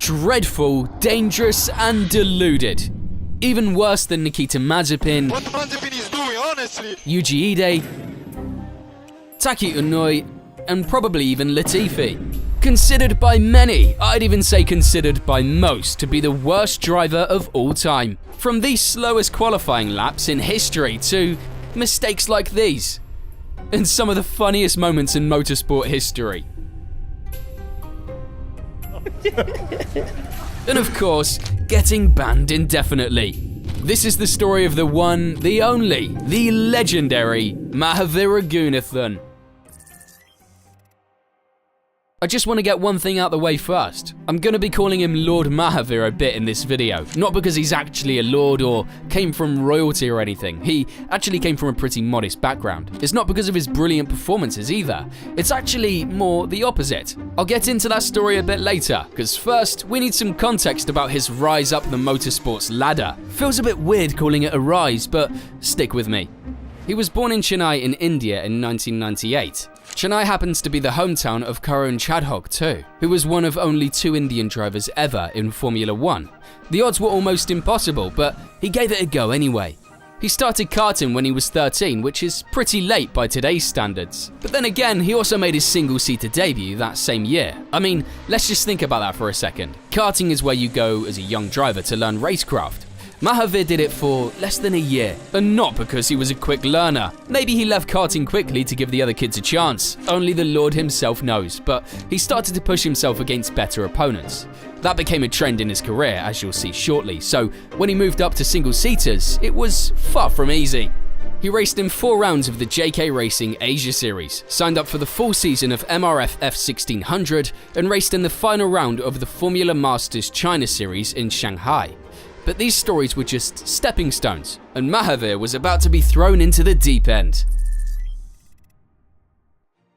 Dreadful, dangerous, and deluded. Even worse than Nikita Mazepin, What Mazepin is doing, honestly. Yuji Ide, Taki Unoi, and probably even Latifi. Considered by many, I'd even say considered by most, to be the worst driver of all time. From the slowest qualifying laps in history to mistakes like these. And some of the funniest moments in motorsport history. And of course, getting banned indefinitely. This is the story of the one, the only, the legendary Mahaveer Raghunathan. I just want to get one thing out the way first. I'm going to be calling him Lord Mahaveer a bit in this video, not because he's actually a lord or came from royalty or anything. He actually came from a pretty modest background. It's not because of his brilliant performances either. It's actually more the opposite. I'll get into that story a bit later, because first, we need some context about his rise up the motorsports ladder. Feels a bit weird calling it a rise, but stick with me. He was born in Chennai in India in 1998. Chennai happens to be the hometown of Karun Chadhok too, who was one of only 2 Indian drivers ever in Formula 1. The odds were almost impossible, but he gave it a go anyway. He started karting when he was 13, which is pretty late by today's standards. But then again, he also made his single-seater debut that same year. I mean, let's just think about that for a second. Karting is where you go as a young driver to learn racecraft. Mahaveer did it for less than a year, and not because he was a quick learner. Maybe he left karting quickly to give the other kids a chance. Only the Lord himself knows, but he started to push himself against better opponents. That became a trend in his career, as you'll see shortly, so when he moved up to single-seaters, it was far from easy. He raced in 4 rounds of the JK Racing Asia Series, signed up for the full season of MRF F1600, and raced in the final round of the Formula Masters China Series in Shanghai. But these stories were just stepping stones, and Mahaveer was about to be thrown into the deep end.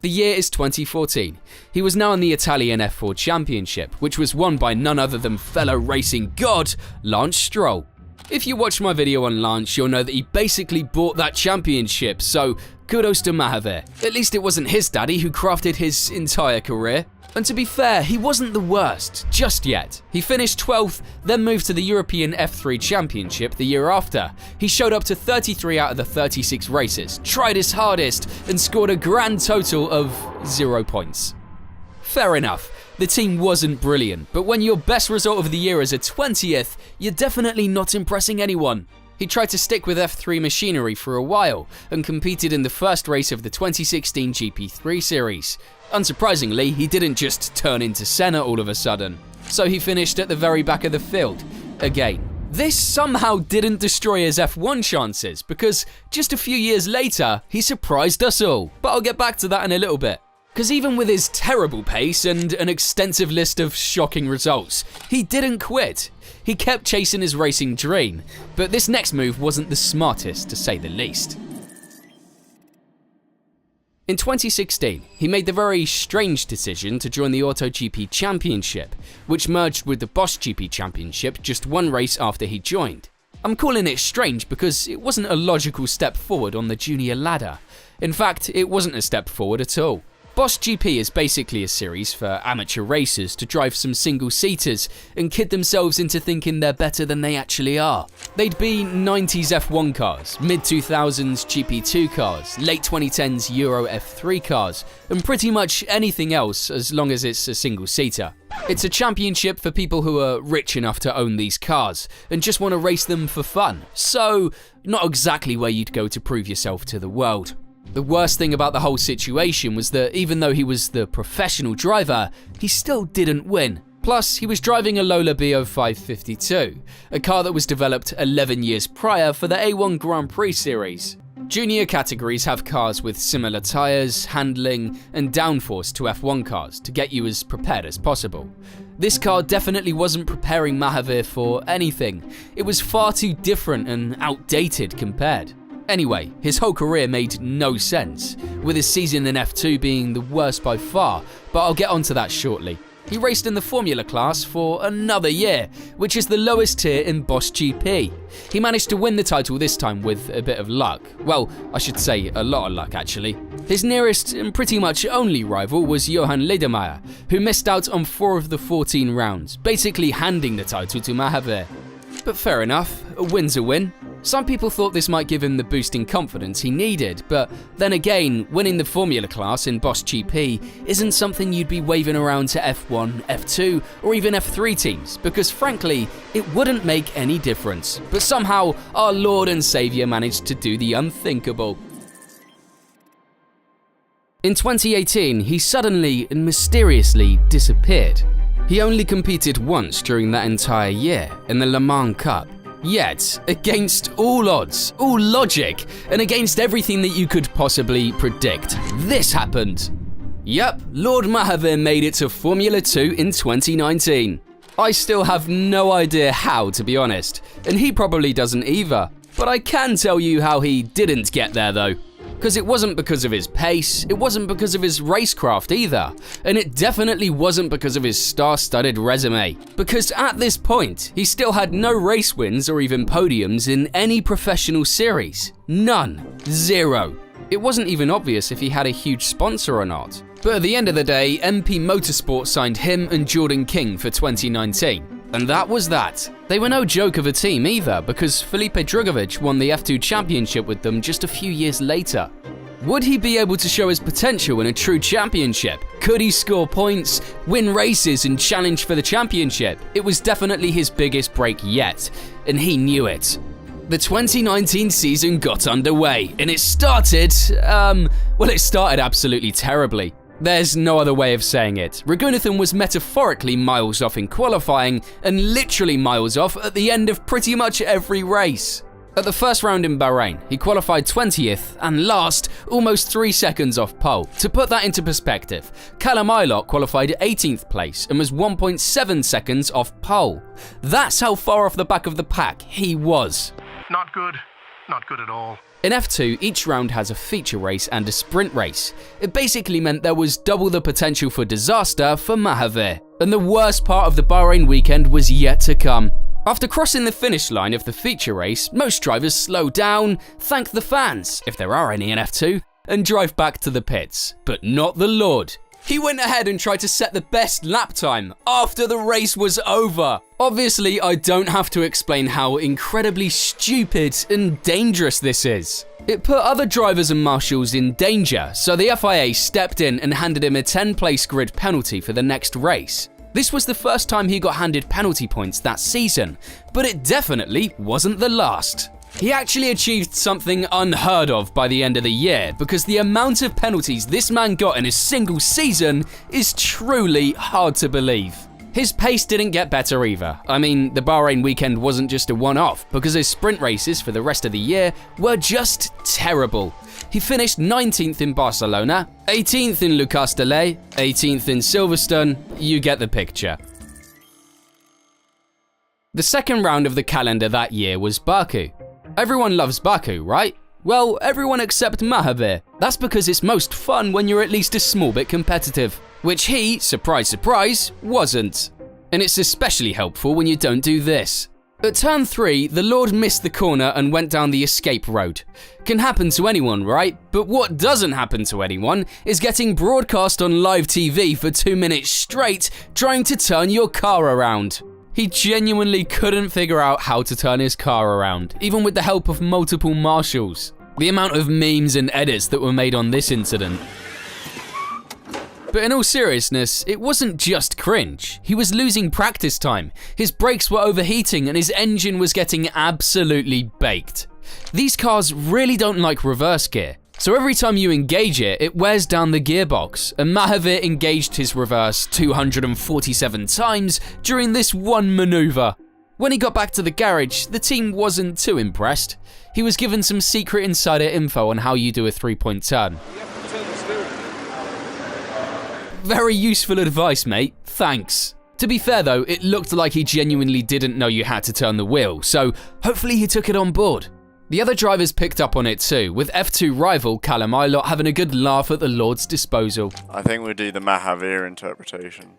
The year is 2014. He was now in the Italian F4 Championship, which was won by none other than fellow racing god, Lance Stroll. If you watch my video on Lance, you'll know that he basically bought that championship, so kudos to Mahaveer. At least it wasn't his daddy who crafted his entire career. And to be fair, he wasn't the worst, just yet. He finished 12th, then moved to the European F3 Championship the year after. He showed up to 33 out of the 36 races, tried his hardest, and scored a grand total of 0 points. Fair enough, the team wasn't brilliant, but when your best result of the year is a 20th, you're definitely not impressing anyone. He tried to stick with F3 machinery for a while, and competed in the first race of the 2016 GP3 series. Unsurprisingly, he didn't just turn into Senna all of a sudden, so he finished at the very back of the field, again. This somehow didn't destroy his F1 chances, because just a few years later, he surprised us all, but I'll get back to that in a little bit. Because even with his terrible pace and an extensive list of shocking results, he didn't quit. He kept chasing his racing dream, but this next move wasn't the smartest, to say the least. In 2016, he made the very strange decision to join the AutoGP Championship, which merged with the Bosch GP Championship just 1 race after he joined. I'm calling it strange because it wasn't a logical step forward on the junior ladder. In fact, it wasn't a step forward at all. Bosch GP is basically a series for amateur racers to drive some single-seaters and kid themselves into thinking they're better than they actually are. They'd be 90s F1 cars, mid-2000s GP2 cars, late 2010s Euro F3 cars, and pretty much anything else as long as it's a single-seater. It's a championship for people who are rich enough to own these cars and just want to race them for fun, so not exactly where you'd go to prove yourself to the world. The worst thing about the whole situation was that even though he was the professional driver, he still didn't win. Plus, he was driving a Lola B0552, a car that was developed 11 years prior for the A1 Grand Prix series. Junior categories have cars with similar tyres, handling, and downforce to F1 cars to get you as prepared as possible. This car definitely wasn't preparing Mahaveer for anything. It was far too different and outdated compared. Anyway, his whole career made no sense, with his season in F2 being the worst by far, but I'll get onto that shortly. He raced in the Formula class for another year, which is the lowest tier in Boss GP. He managed to win the title this time with a bit of luck. Well, I should say a lot of luck actually. His nearest and pretty much only rival was Johan Ledermeyer, who missed out on 4 of the 14 rounds, basically handing the title to Mahaveer. But fair enough, a win's a win. Some people thought this might give him the boost in confidence he needed, but then again, winning the Formula class in Boss GP isn't something you'd be waving around to F1, F2, or even F3 teams, because frankly, it wouldn't make any difference. But somehow, our Lord and Saviour managed to do the unthinkable. In 2018, he suddenly and mysteriously disappeared. He only competed once during that entire year, in the Le Mans Cup. Yet, against all odds, all logic, and against everything that you could possibly predict, this happened. Yep, Lord Mahaveer made it to Formula 2 in 2019. I still have no idea how, to be honest, and he probably doesn't either. But I can tell you how he didn't get there though. Because it wasn't because of his pace, it wasn't because of his racecraft either, and it definitely wasn't because of his star-studded resume. Because at this point, he still had no race wins or even podiums in any professional series. None. Zero. It wasn't even obvious if he had a huge sponsor or not. But at the end of the day, MP Motorsport signed him and Jordan King for 2019. And that was that. They were no joke of a team either, because Felipe Drugovich won the F2 championship with them just a few years later. Would he be able to show his potential in a true championship? Could he score points, win races and challenge for the championship? It was definitely his biggest break yet, and he knew it. The 2019 season got underway, and it started absolutely terribly. There's no other way of saying it. Raghunathan was metaphorically miles off in qualifying and literally miles off at the end of pretty much every race. At the first round in Bahrain, he qualified 20th and last, almost 3 seconds off pole. To put that into perspective, Callum Ilott qualified 18th place and was 1.7 seconds off pole. That's how far off the back of the pack he was. Not good. Not good at all. In F2, each round has a feature race and a sprint race. It basically meant there was double the potential for disaster for Mahaveer. And the worst part of the Bahrain weekend was yet to come. After crossing the finish line of the feature race, most drivers slow down, thank the fans, if there are any in F2, and drive back to the pits. But not the Lord. He went ahead and tried to set the best lap time after the race was over. Obviously, I don't have to explain how incredibly stupid and dangerous this is. It put other drivers and marshals in danger, so the FIA stepped in and handed him a 10-place grid penalty for the next race. This was the first time he got handed penalty points that season, but it definitely wasn't the last. He actually achieved something unheard of by the end of the year, because the amount of penalties this man got in a single season is truly hard to believe. His pace didn't get better either. I mean, the Bahrain weekend wasn't just a one-off, because his sprint races for the rest of the year were just terrible. He finished 19th in Barcelona, 18th in Le Castellet, 18th in Silverstone. You get the picture. The second round of the calendar that year was Baku. Everyone loves Baku, right? Well, everyone except Mahaveer. That's because it's most fun when you're at least a small bit competitive, which he, surprise surprise, wasn't. And it's especially helpful when you don't do this. At turn 3, the Lord missed the corner and went down the escape road. Can happen to anyone, right? But what doesn't happen to anyone is getting broadcast on live TV for 2 minutes straight trying to turn your car around. He genuinely couldn't figure out how to turn his car around, even with the help of multiple marshals. The amount of memes and edits that were made on this incident. But in all seriousness, it wasn't just cringe. He was losing practice time, his brakes were overheating and his engine was getting absolutely baked. These cars really don't like reverse gear, so every time you engage it, it wears down the gearbox, and Mahaveer engaged his reverse 247 times during this one maneuver. When he got back to the garage, the team wasn't too impressed. He was given some secret insider info on how you do a 3-point turn. Very useful advice, mate. Thanks. To be fair though, it looked like he genuinely didn't know you had to turn the wheel, so hopefully he took it on board. The other drivers picked up on it too, with F2 rival Callum Ilott having a good laugh at the Lord's disposal. I think we'll do the Mahaveer interpretation.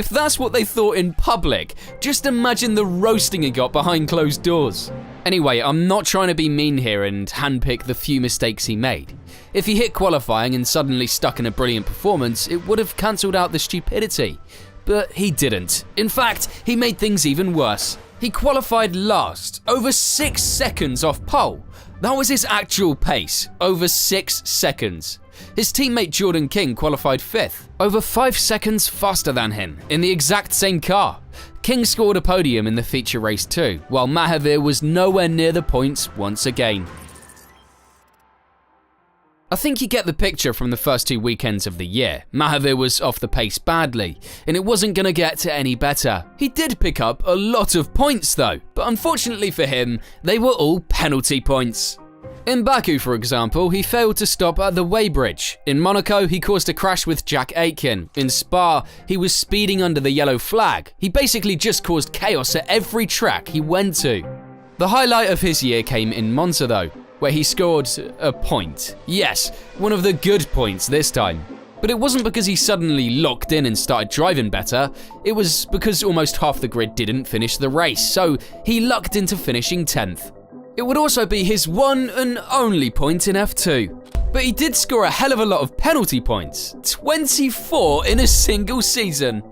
If that's what they thought in public, just imagine the roasting he got behind closed doors. Anyway, I'm not trying to be mean here and handpick the few mistakes he made. If he hit qualifying and suddenly stuck in a brilliant performance, it would have cancelled out the stupidity. But he didn't. In fact, he made things even worse. He qualified last, over 6 seconds off pole. That was his actual pace, over 6 seconds. His teammate Jordan King qualified 5th, over 5 seconds faster than him, in the exact same car. King scored a podium in the feature race too, while Mahaveer was nowhere near the points once again. I think you get the picture from the first 2 weekends of the year. Mahaveer was off the pace badly, and it wasn't going to get to any better. He did pick up a lot of points though, but unfortunately for him, they were all penalty points. In Baku, for example, he failed to stop at the weighbridge. In Monaco, he caused a crash with Jack Aitken. In Spa, he was speeding under the yellow flag. He basically just caused chaos at every track he went to. The highlight of his year came in Monza though, where he scored a point. Yes, one of the good points this time. But it wasn't because he suddenly locked in and started driving better, it was because almost half the grid didn't finish the race, so he lucked into finishing 10th. It would also be his one and only point in F2. But he did score a hell of a lot of penalty points, 24 in a single season.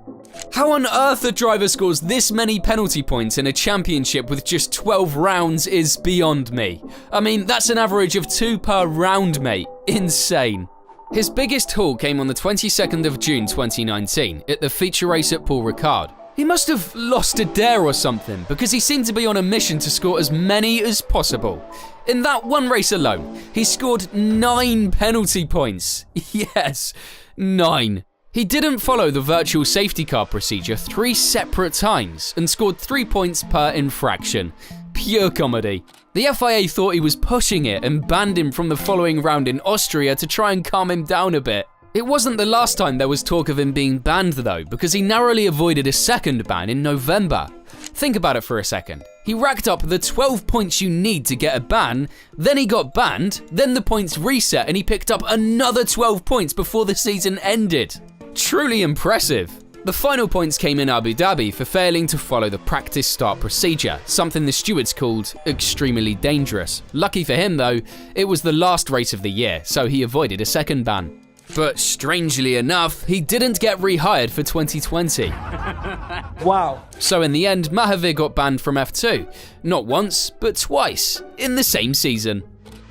How on earth a driver scores this many penalty points in a championship with just 12 rounds is beyond me. I mean, that's an average of 2 per round, mate. Insane. His biggest haul came on the 22nd of June 2019 at the feature race at Paul Ricard. He must have lost a dare or something because he seemed to be on a mission to score as many as possible. In that one race alone, he scored 9 penalty points. Yes, 9. He didn't follow the virtual safety car procedure 3 separate times and scored 3 points per infraction. Pure comedy. The FIA thought he was pushing it and banned him from the following round in Austria to try and calm him down a bit. It wasn't the last time there was talk of him being banned though, because he narrowly avoided a second ban in November. Think about it for a second. He racked up the 12 points you need to get a ban, then he got banned, then the points reset and he picked up another 12 points before the season ended. Truly impressive. The final points came in Abu Dhabi for failing to follow the practice start procedure, something the stewards called extremely dangerous. Lucky for him though, it was the last race of the year, so he avoided a second ban. But strangely enough, he didn't get rehired for 2020. Wow. So in the end, Mahaveer got banned from F2, not once, but twice, in the same season.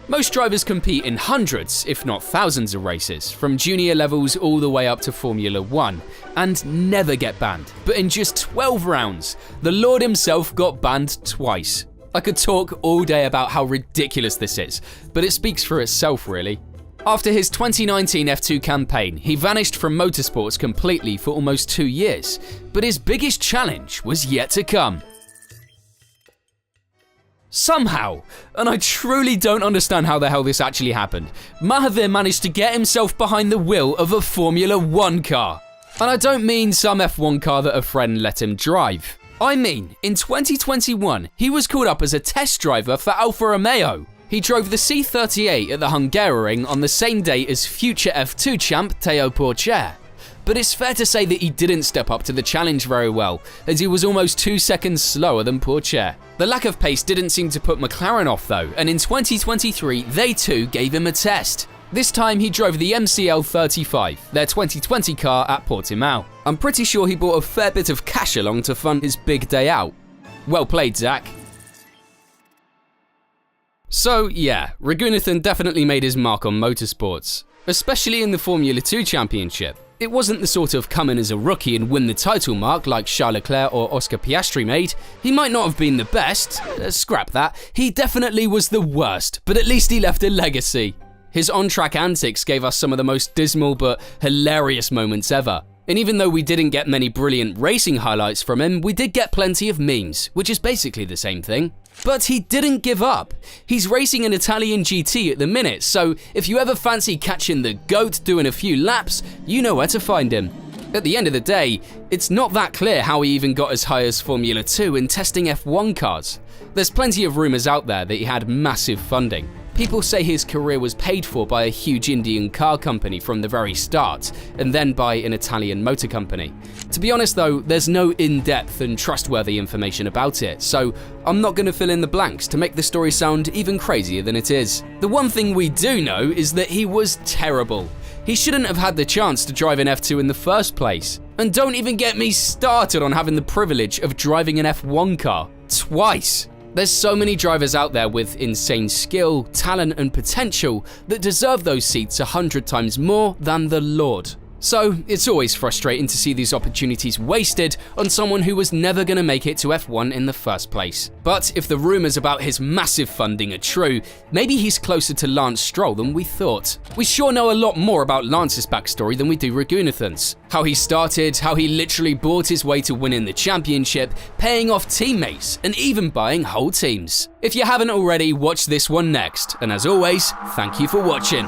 Most drivers compete in hundreds, if not thousands of races, from junior levels all the way up to Formula 1, and never get banned. But in just 12 rounds, the Lord himself got banned twice. I could talk all day about how ridiculous this is, but it speaks for itself really. After his 2019 F2 campaign, he vanished from motorsports completely for almost 2 years, but his biggest challenge was yet to come. Somehow, and I truly don't understand how the hell this actually happened, Mahaveer managed to get himself behind the wheel of a Formula 1 car. And I don't mean some F1 car that a friend let him drive. I mean, in 2021, he was called up as a test driver for Alfa Romeo. He drove the C38 at the Hungaroring on the same day as future F2 champ Théo Pourchaire. But it's fair to say that he didn't step up to the challenge very well, as he was almost 2 seconds slower than Pourchaire. The lack of pace didn't seem to put McLaren off though, and in 2023 they too gave him a test. This time he drove the MCL 35, their 2020 car at Portimao. I'm pretty sure he brought a fair bit of cash along to fund his big day out. Well played, Zach. So yeah, Raghunathan definitely made his mark on motorsports, especially in the Formula 2 championship. It wasn't the sort of come in as a rookie and win the title mark like Charles Leclerc or Oscar Piastri made. He might not have been the best, scrap that, he definitely was the worst, but at least he left a legacy. His on-track antics gave us some of the most dismal but hilarious moments ever. And even though we didn't get many brilliant racing highlights from him, we did get plenty of memes, which is basically the same thing. But he didn't give up. He's racing an Italian GT at the minute, so if you ever fancy catching the GOAT doing a few laps, you know where to find him. At the end of the day, it's not that clear how he even got as high as Formula 2 in testing F1 cars. There's plenty of rumours out there that he had massive funding, People say his career was paid for by a huge Indian car company from the very start, and then by an Italian motor company. To be honest though, there's no in-depth and trustworthy information about it, so I'm not going to fill in the blanks to make the story sound even crazier than it is. The one thing we do know is that he was terrible. He shouldn't have had the chance to drive an F2 in the first place. And don't even get me started on having the privilege of driving an F1 car twice. There's so many drivers out there with insane skill, talent, and potential that deserve those seats 100 times more than the Lord. So it's always frustrating to see these opportunities wasted on someone who was never going to make it to F1 in the first place. But if the rumors about his massive funding are true, maybe he's closer to Lance Stroll than we thought. We sure know a lot more about Lance's backstory than we do Raghunathan's. How he started, how he literally bought his way to winning the championship, paying off teammates, and even buying whole teams. If you haven't already, watch this one next. And as always, thank you for watching.